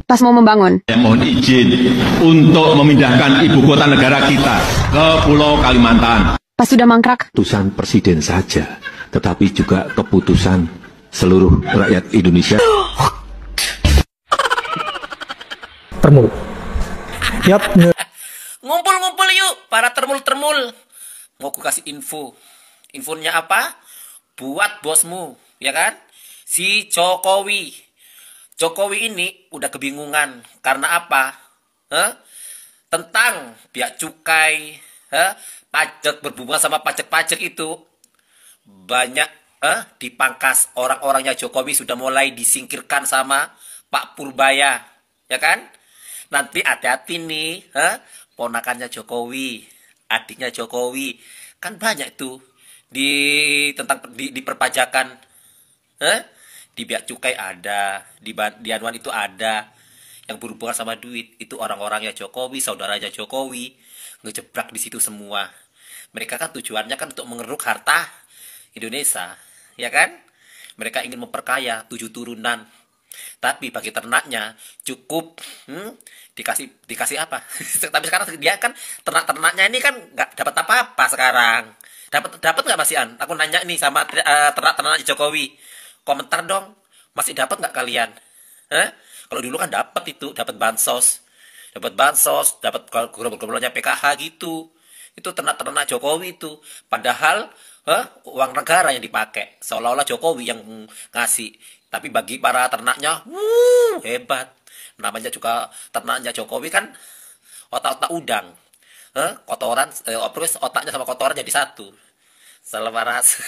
pas mau membangun. Saya mohon izin untuk memindahkan ibu kota negara kita ke Pulau Kalimantan. Pas sudah mangkrak. Keputusan presiden saja, tetapi juga keputusan seluruh rakyat Indonesia. Termul. Yap. Ngumpul-ngumpul yuk, para termul-termul. Mau ku kasih info. Infonya apa? Buat bosmu, ya kan? Si Jokowi. Jokowi ini udah kebingungan. Karena apa? Tentang biaya cukai, pajak, berhubungan sama pajak-pajak itu. Banyak dipangkas. Orang-orangnya Jokowi sudah mulai disingkirkan sama Pak Purbaya, ya kan? Nanti hati-hati nih, ponakannya Jokowi, adiknya Jokowi, kan banyak tuh di perpajakan, di biaya cukai ada, di anuan itu ada, yang berhubungan sama duit itu orang-orangnya Jokowi, saudaranya Jokowi, ngejebrak di situ semua. Mereka kan tujuannya kan untuk mengeruk harta Indonesia, ya kan? Mereka ingin memperkaya 7 turunan. Tapi bagi ternaknya cukup dikasih apa? Tapi sekarang dia kan ternaknya ini kan nggak dapat apa-apa sekarang. Dapat nggak Mas Ian? Aku nanya nih sama ternak Jokowi. Komentar dong. Masih dapat nggak kalian? Kalau dulu kan dapat bansos, dapat gerombolannya PKH gitu. Itu ternak Jokowi itu. Padahal uang negara yang dipakai, seolah-olah Jokowi yang ngasih. Tapi bagi para ternaknya, hebat. Namanya juga ternaknya Jokowi kan otak-otak udang. Kotoran, otaknya sama kotoran jadi satu. Salah waras.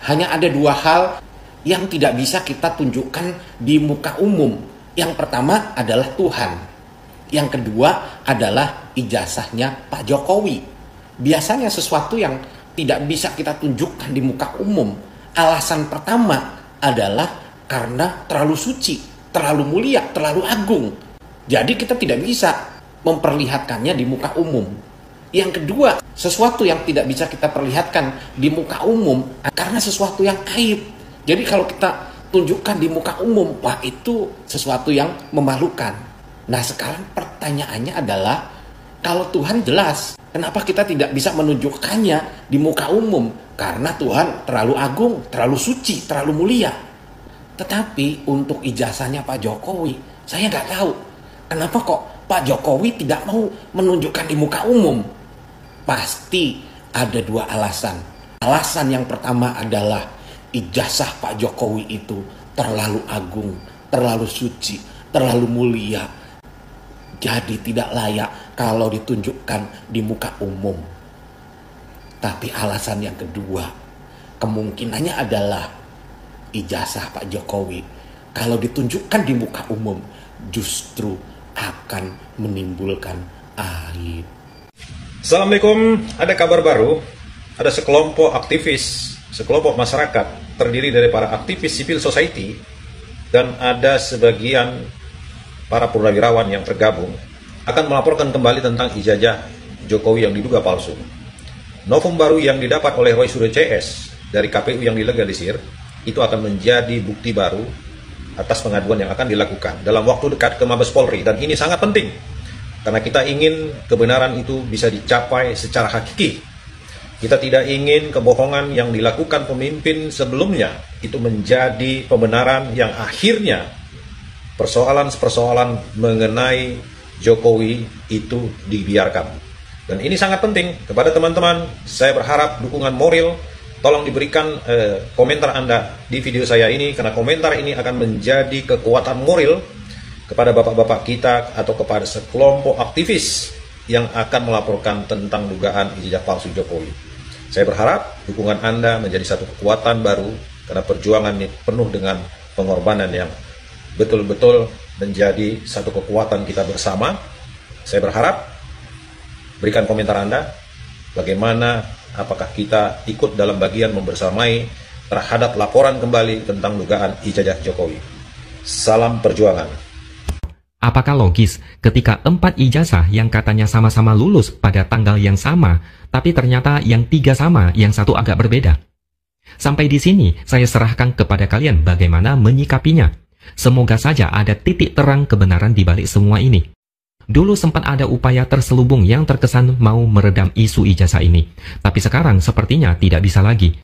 Hanya ada 2 hal yang tidak bisa kita tunjukkan di muka umum. Yang pertama adalah Tuhan. Yang kedua adalah ijazahnya Pak Jokowi. Biasanya sesuatu yang tidak bisa kita tunjukkan di muka umum. Alasan pertama adalah karena terlalu suci, terlalu mulia, terlalu agung. Jadi kita tidak bisa memperlihatkannya di muka umum. Yang kedua, sesuatu yang tidak bisa kita perlihatkan di muka umum karena sesuatu yang aib. Jadi kalau kita tunjukkan di muka umum, wah itu sesuatu yang memalukan. Nah sekarang pertanyaannya adalah, kalau Tuhan jelas, kenapa kita tidak bisa menunjukkannya di muka umum? Karena Tuhan terlalu agung, terlalu suci, terlalu mulia. Tetapi untuk ijazahnya Pak Jokowi, saya nggak tahu. Kenapa kok Pak Jokowi tidak mau menunjukkan di muka umum? Pasti ada 2 alasan. Alasan yang pertama adalah ijazah Pak Jokowi itu terlalu agung, terlalu suci, terlalu mulia. Jadi tidak layak kalau ditunjukkan di muka umum. Tapi alasan yang kedua, kemungkinannya adalah ijazah Pak Jokowi kalau ditunjukkan di muka umum justru akan menimbulkan aib. Assalamualaikum, ada kabar baru. Ada sekelompok aktivis, sekelompok masyarakat terdiri dari para aktivis civil society dan ada sebagian para purnawirawan yang tergabung akan melaporkan kembali tentang ijazah Jokowi yang diduga palsu. Novum baru yang didapat oleh Roy Suryo CS dari KPU yang dilegalisir itu akan menjadi bukti baru atas pengaduan yang akan dilakukan dalam waktu dekat ke Mabes Polri, dan ini sangat penting karena kita ingin kebenaran itu bisa dicapai secara hakiki. Kita tidak ingin kebohongan yang dilakukan pemimpin sebelumnya itu menjadi pembenaran yang akhirnya persoalan-persoalan mengenai Jokowi itu dibiarkan. Dan ini sangat penting kepada teman-teman. Saya berharap dukungan moral, tolong diberikan komentar Anda di video saya ini, karena komentar ini akan menjadi kekuatan moral kepada bapak-bapak kita atau kepada sekelompok aktivis yang akan melaporkan tentang dugaan ijazah palsu Jokowi. Saya berharap dukungan Anda menjadi satu kekuatan baru, karena perjuangan ini penuh dengan pengorbanan yang betul-betul menjadi satu kekuatan kita bersama. Saya berharap berikan komentar Anda, bagaimana, apakah kita ikut dalam bagian membersamai terhadap laporan kembali tentang dugaan ijazah Jokowi. Salam perjuangan. Apakah logis ketika 4 ijazah yang katanya sama-sama lulus pada tanggal yang sama, tapi ternyata yang 3 sama, yang 1 agak berbeda? Sampai di sini saya serahkan kepada kalian bagaimana menyikapinya. Semoga saja ada titik terang kebenaran di balik semua ini. Dulu sempat ada upaya terselubung yang terkesan mau meredam isu ijazah ini, tapi sekarang sepertinya tidak bisa lagi.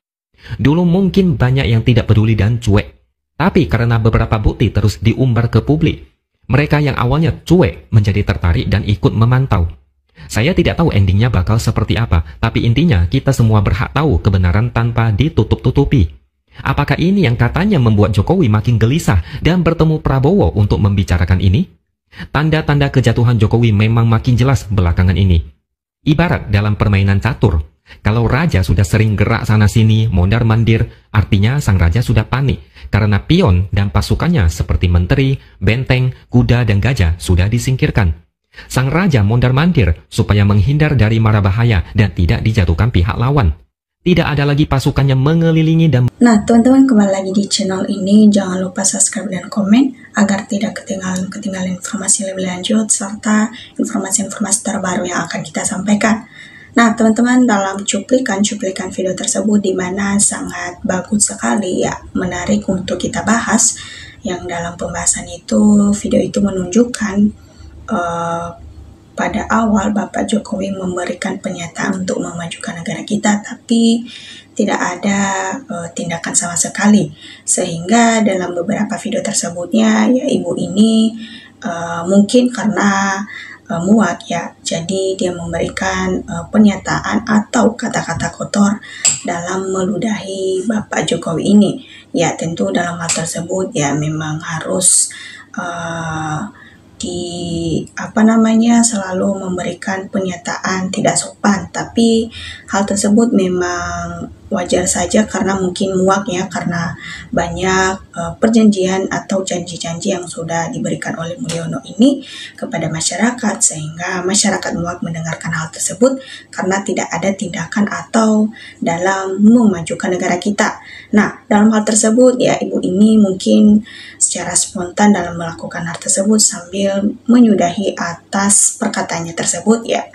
Dulu mungkin banyak yang tidak peduli dan cuek, tapi karena beberapa bukti terus diumbar ke publik, mereka yang awalnya cuek menjadi tertarik dan ikut memantau. Saya tidak tahu endingnya bakal seperti apa, tapi intinya kita semua berhak tahu kebenaran tanpa ditutup-tutupi. Apakah ini yang katanya membuat Jokowi makin gelisah dan bertemu Prabowo untuk membicarakan ini? Tanda-tanda kejatuhan Jokowi memang makin jelas belakangan ini. Ibarat dalam permainan catur, kalau raja sudah sering gerak sana-sini, mondar-mandir, artinya sang raja sudah panik karena pion dan pasukannya seperti menteri, benteng, kuda, dan gajah sudah disingkirkan. Sang raja mondar-mandir supaya menghindar dari mara bahaya dan tidak dijatuhkan pihak lawan. Tidak ada lagi pasukannya mengelilingi dan... Nah, teman-teman, kembali lagi di channel ini. Jangan lupa subscribe dan komen agar tidak ketinggalan informasi lebih lanjut serta informasi-informasi terbaru yang akan kita sampaikan. Nah, teman-teman, dalam cuplikan video tersebut di mana sangat bagus sekali ya, menarik untuk kita bahas. Yang dalam pembahasan itu, video itu menunjukkan pada awal Bapak Jokowi memberikan pernyataan untuk memajukan negara kita, tapi tidak ada tindakan sama sekali. Sehingga dalam beberapa video tersebutnya, ya ibu ini mungkin karena muak ya, jadi dia memberikan pernyataan atau kata-kata kotor dalam meludahi Bapak Jokowi ini. Ya tentu dalam hal tersebut ya memang harus selalu memberikan pernyataan tidak sopan, tapi hal tersebut memang wajar saja karena mungkin muak ya, karena banyak perjanjian atau janji-janji yang sudah diberikan oleh Mulyono ini kepada masyarakat, sehingga masyarakat muak mendengarkan hal tersebut karena tidak ada tindakan atau dalam memajukan negara kita. Nah, dalam hal tersebut ya ibu ini mungkin secara spontan dalam melakukan hal tersebut sambil menyudahi atas perkataannya tersebut ya.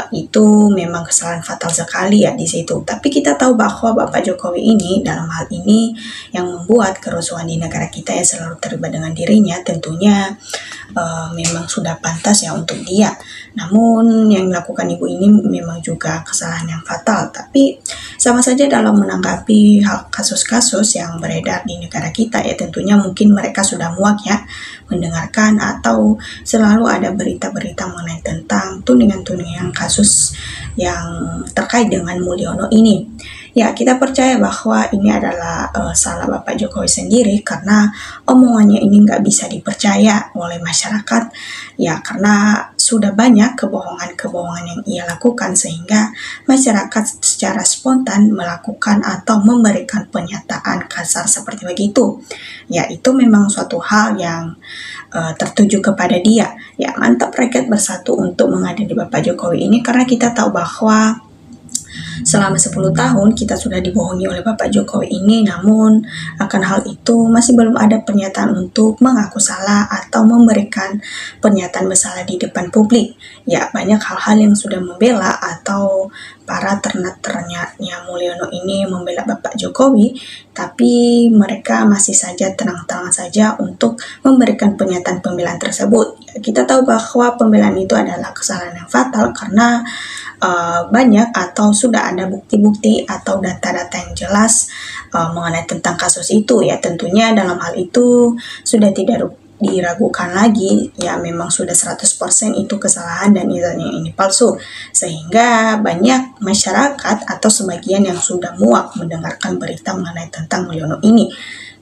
Itu memang kesalahan fatal sekali ya di situ. Tapi kita tahu bahwa Bapak Jokowi ini dalam hal ini yang membuat kerusuhan di negara kita ya selalu terlibat dengan dirinya, tentunya memang sudah pantas ya untuk dia. Namun yang dilakukan ibu ini memang juga kesalahan yang fatal. Tapi sama saja dalam menanggapi hal kasus-kasus yang beredar di negara kita ya, tentunya mungkin mereka sudah muak ya mendengarkan atau selalu ada berita-berita mengenai tentang tudingan kasus yang terkait dengan Mulyono ini. Ya, kita percaya bahwa ini adalah salah Bapak Jokowi sendiri karena omongannya ini nggak bisa dipercaya oleh masyarakat ya, karena sudah banyak kebohongan-kebohongan yang ia lakukan sehingga masyarakat secara spontan melakukan atau memberikan pernyataan kasar seperti begitu. Ya, itu memang suatu hal yang tertuju kepada dia. Ya, mantap rakyat bersatu untuk mengadili Bapak Jokowi ini karena kita tahu bahwa selama 10 tahun kita sudah dibohongi oleh Bapak Jokowi ini, namun akan hal itu masih belum ada pernyataan untuk mengaku salah atau memberikan pernyataan bersalah di depan publik. Ya, banyak hal-hal yang sudah membela atau para ternak-ternaknya Mulyono ini membela Bapak Jokowi, tapi mereka masih saja tenang-tenang saja untuk memberikan pernyataan pembelaan tersebut. Ya, kita tahu bahwa pembelaan itu adalah kesalahan yang fatal karena banyak atau sudah ada bukti-bukti atau data-data yang jelas mengenai tentang kasus itu ya, tentunya dalam hal itu sudah tidak diragukan lagi ya, memang sudah 100% itu kesalahan dan ini palsu, sehingga banyak masyarakat atau sebagian yang sudah muak mendengarkan berita mengenai tentang Mulyono ini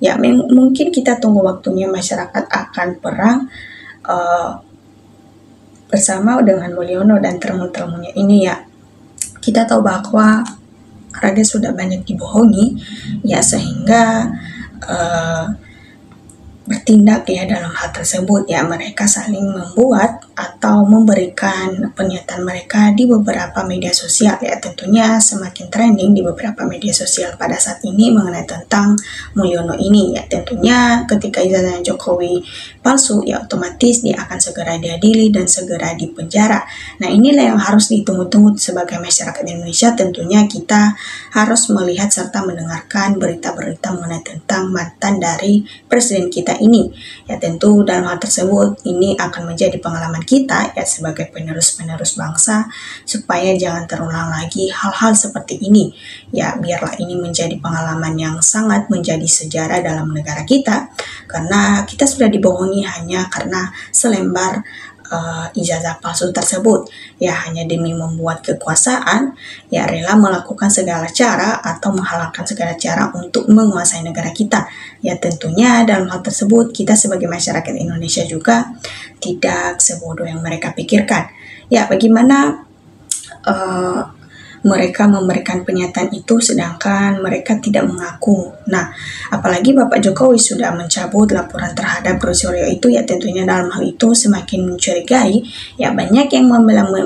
ya. Mungkin kita tunggu waktunya masyarakat akan perang bersama dengan Mulyono dan termu-termunya ini ya. Kita tahu bahwa rakyat sudah banyak dibohongi ya, sehingga bertindak ya dalam hal tersebut ya, mereka saling membuat atau memberikan pernyataan mereka di beberapa media sosial ya. Tentunya semakin trending di beberapa media sosial pada saat ini mengenai tentang Mulyono ini ya. Tentunya ketika ijazah Jokowi palsu ya, otomatis dia akan segera diadili dan segera dipenjara. Nah, inilah yang harus ditunggu-tunggu sebagai masyarakat Indonesia. Tentunya kita harus melihat serta mendengarkan berita-berita mengenai tentang mantan dari presiden kita ini ya. Tentu dalam hal tersebut ini akan menjadi pengalaman kita ya sebagai penerus-penerus bangsa, supaya jangan terulang lagi hal-hal seperti ini ya. Biarlah ini menjadi pengalaman yang sangat menjadi sejarah dalam negara kita, karena kita sudah dibohongi hanya karena selembar ijazah palsu tersebut ya, hanya demi membuat kekuasaan ya, rela melakukan segala cara atau menghalalkan segala cara untuk menguasai negara kita ya. Tentunya dalam hal tersebut kita sebagai masyarakat Indonesia juga tidak sebodoh yang mereka pikirkan ya. Bagaimana mereka memberikan pernyataan itu sedangkan mereka tidak mengaku. Nah, apalagi Bapak Jokowi sudah mencabut laporan terhadap Rosario itu ya. Tentunya dalam hal itu semakin mencurigai ya. Banyak yang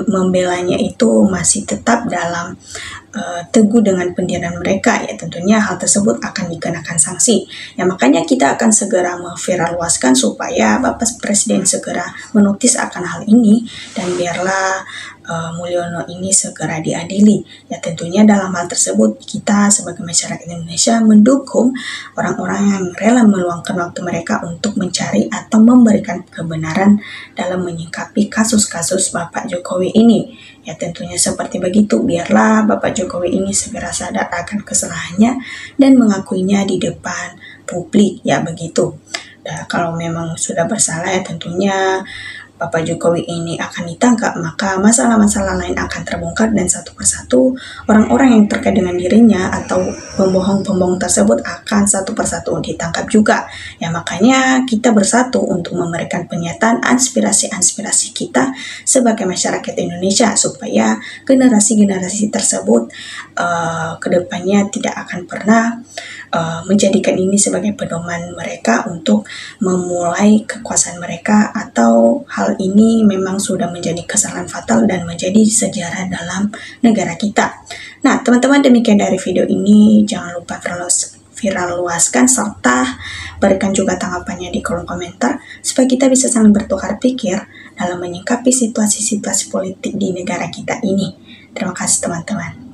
membelanya itu masih tetap dalam teguh dengan pendirian mereka ya. Tentunya hal tersebut akan dikenakan sanksi ya. Makanya kita akan segera memviralluaskan supaya Bapak Presiden segera menotis akan hal ini, dan biarlah Mulyono ini segera diadili ya. Tentunya dalam hal tersebut kita sebagai masyarakat Indonesia mendukung orang-orang yang rela meluangkan waktu mereka untuk mencari atau memberikan kebenaran dalam menyikapi kasus-kasus Bapak Jokowi ini ya. Tentunya seperti begitu. Biarlah Bapak Jokowi ini segera sadar akan kesalahannya dan mengakuinya di depan publik ya, begitu. Nah, kalau memang sudah bersalah ya, tentunya Bapak Jokowi ini akan ditangkap, maka masalah-masalah lain akan terbongkar dan satu persatu orang-orang yang terkait dengan dirinya atau pembohong-pembohong tersebut akan satu persatu ditangkap juga ya. Makanya kita bersatu untuk memberikan pernyataan aspirasi-aspirasi kita sebagai masyarakat Indonesia, supaya generasi-generasi tersebut kedepannya tidak akan pernah menjadikan ini sebagai pedoman mereka untuk memulai kekuasaan mereka, atau hal ini memang sudah menjadi kesalahan fatal dan menjadi sejarah dalam negara kita. Nah, teman-teman, demikian dari video ini. Jangan lupa viralluaskan serta berikan juga tanggapannya di kolom komentar supaya kita bisa saling bertukar pikir dalam menyikapi situasi-situasi politik di negara kita ini. Terima kasih teman-teman.